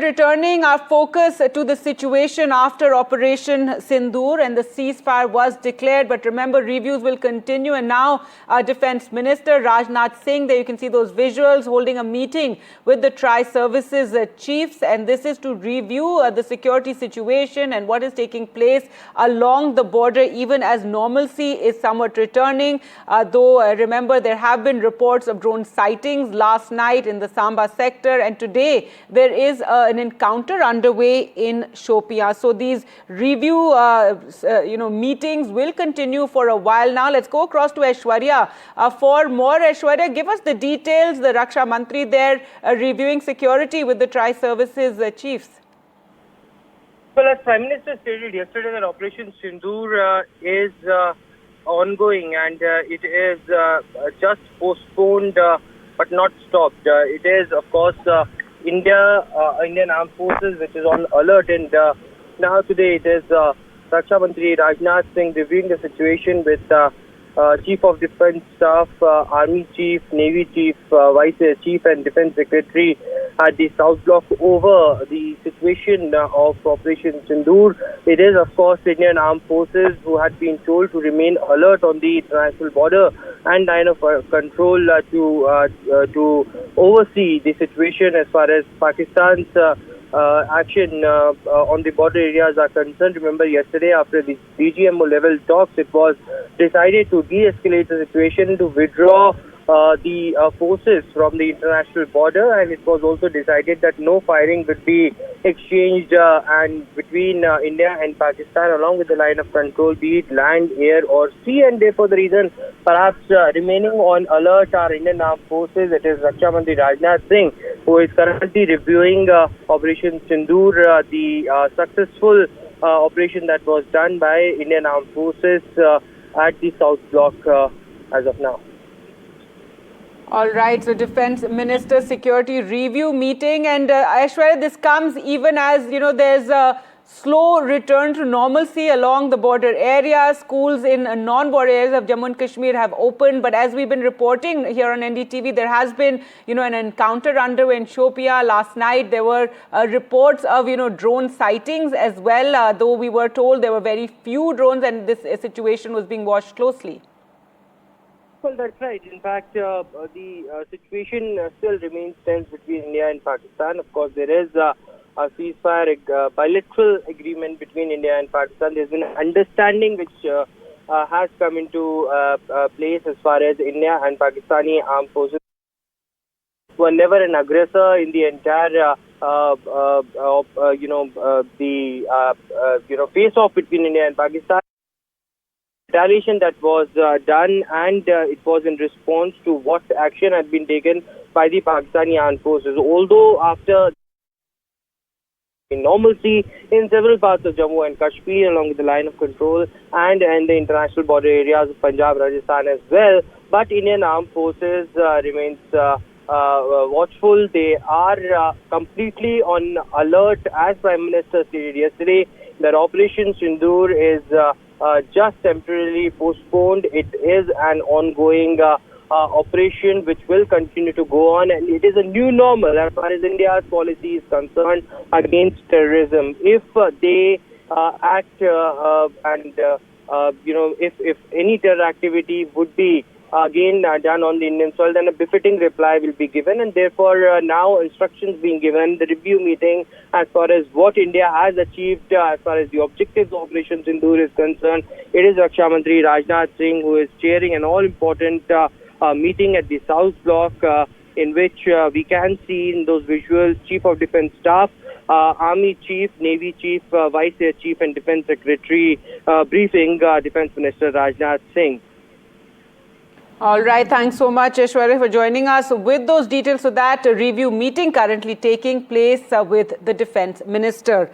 Returning our focus to the situation after Operation Sindoor, and the ceasefire was declared. But remember, reviews will continue. And now our Defence Minister Rajnath Singh, there you can see those visuals, holding a meeting with the tri-services chiefs. And this is to review the security situation and what is taking place along the border, even as normalcy is somewhat returning. Though, remember, there have been reports of drone sightings last night in the Samba sector. And today there is an encounter underway in Shopia. So these review, meetings will continue for a while now. Let's go across to Aishwarya for more. Aishwarya, give us the details. The Raksha Mantri there reviewing security with the tri-services chiefs. Well, as Prime Minister stated yesterday, that Operation Sindoor is ongoing, and it is just postponed but not stopped. It is, of course, Indian Armed Forces, which is on alert, and now today it is Raksha Mantri Rajnath Singh reviewing the situation with Chief of Defence Staff, Army Chief, Navy Chief, Vice Chief and Defence Secretary at the South Block over the situation of Operation Sindoor. It is, of course, Indian Armed Forces who had been told to remain alert on the international border and line of control to oversee the situation as far as Pakistan's action on the border areas are concerned. Remember, yesterday after the DGMO level talks, it was decided to de-escalate the situation, to withdraw the forces from the international border, and it was also decided that no firing would be exchanged and between India and Pakistan along with the line of control, be it land, air or sea. And therefore the reason perhaps remaining on alert are Indian Armed Forces. It is Raksha Mantri Rajnath Singh who is currently reviewing Operation Sindoor, the successful operation that was done by Indian Armed Forces at the South Block as of now. All right, so Defence Minister Security Review meeting, and Aishwarya, this comes even as, there's a slow return to normalcy along the border areas. Schools in non-border areas of Jammu and Kashmir have opened, but as we've been reporting here on NDTV, there has been, an encounter underway in Shopia last night. There were reports of, drone sightings as well, though we were told there were very few drones and this situation was being watched closely. Well, that's right. In fact, the situation still remains tense between India and Pakistan. Of course, there is a ceasefire bilateral agreement between India and Pakistan. There's been an understanding which has come into place as far as India and Pakistani armed forces were never an aggressor in the entire face-off between India and Pakistan. Retaliation that was done, and it was in response to what action had been taken by the Pakistani armed forces. Although after normalcy in several parts of Jammu and Kashmir along with the line of control and the international border areas of Punjab, Rajasthan as well, but Indian armed forces remains watchful. They are completely on alert, as Prime Minister stated yesterday, that Operation Sindoor is just temporarily postponed. It is an ongoing operation which will continue to go on, and it is a new normal as far as India's policy is concerned against terrorism. If they act if any terror activity would be again done on the Indian soil, then a befitting reply will be given, and therefore now instructions being given, the review meeting as far as what India has achieved as far as the objectives of Operation Sindoor is concerned. It is Raksha Mantri Rajnath Singh who is chairing an all-important meeting at the South Block in which we can see in those visuals Chief of Defence Staff, Army Chief, Navy Chief, Vice Air Chief and Defence Secretary briefing Defence Minister Rajnath Singh. All right. Thanks so much, Aishwarya, for joining us with those details. So that review meeting currently taking place with the Defence Minister.